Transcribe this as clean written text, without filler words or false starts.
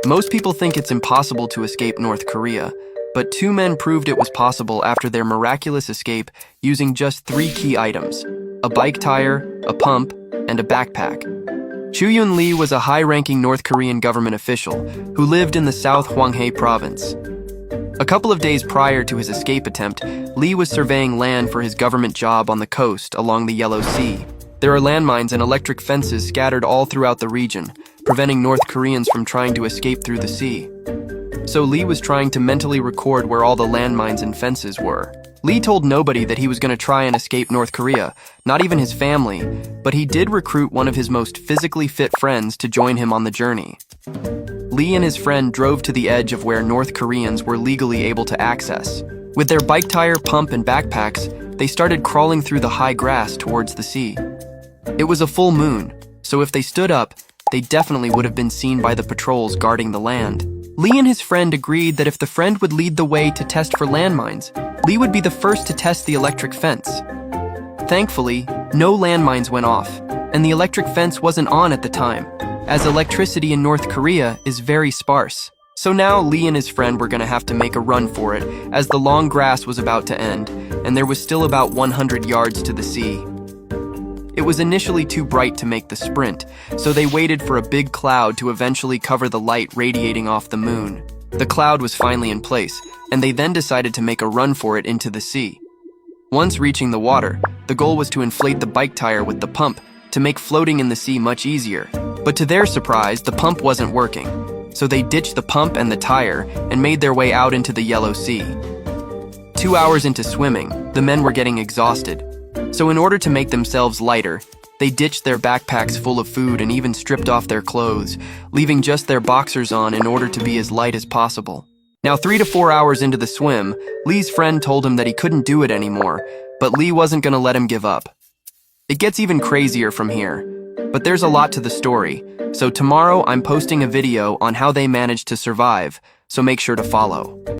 Most people think it's impossible to escape North Korea, but two men proved it was possible after their miraculous escape using just three key items: a bike tire, a pump, and a backpack. Choo-Yun Lee was a high-ranking North Korean government official who lived in the South Hwanghae province. A couple of days prior to his escape attempt, Lee was surveying land for his government job on the coast along the Yellow Sea. There are landmines and electric fences scattered all throughout the region, preventing North Koreans from trying to escape through the sea. So Lee was trying to mentally record where all the landmines and fences were. Lee told nobody that he was going to try and escape North Korea, not even his family, but he did recruit one of his most physically fit friends to join him on the journey. Lee and his friend drove to the edge of where North Koreans were legally able to access. With their bike tire, pump, and backpacks, they started crawling through the high grass towards the sea. It was a full moon, so if they stood up, they definitely would have been seen by the patrols guarding the land. Lee and his friend agreed that if the friend would lead the way to test for landmines, Lee would be the first to test the electric fence. Thankfully, no landmines went off, and the electric fence wasn't on at the time, as electricity in North Korea is very sparse. So now Lee and his friend were going to have to make a run for it, as the long grass was about to end, and there was still about 100 yards to the sea. It was initially too bright to make the sprint, so they waited for a big cloud to eventually cover the light radiating off the moon. The cloud was finally in place, and they then decided to make a run for it into the sea. Once reaching the water, the goal was to inflate the bike tire with the pump to make floating in the sea much easier. But to their surprise, the pump wasn't working, so they ditched the pump and the tire and made their way out into the Yellow Sea. 2 hours into swimming, the men were getting exhausted. So in order to make themselves lighter, they ditched their backpacks full of food and even stripped off their clothes, leaving just their boxers on in order to be as light as possible. Now 3 to 4 hours into the swim, Lee's friend told him that he couldn't do it anymore, but Lee wasn't going to let him give up. It gets even crazier from here, but there's a lot to the story, so tomorrow I'm posting a video on how they managed to survive, so make sure to follow.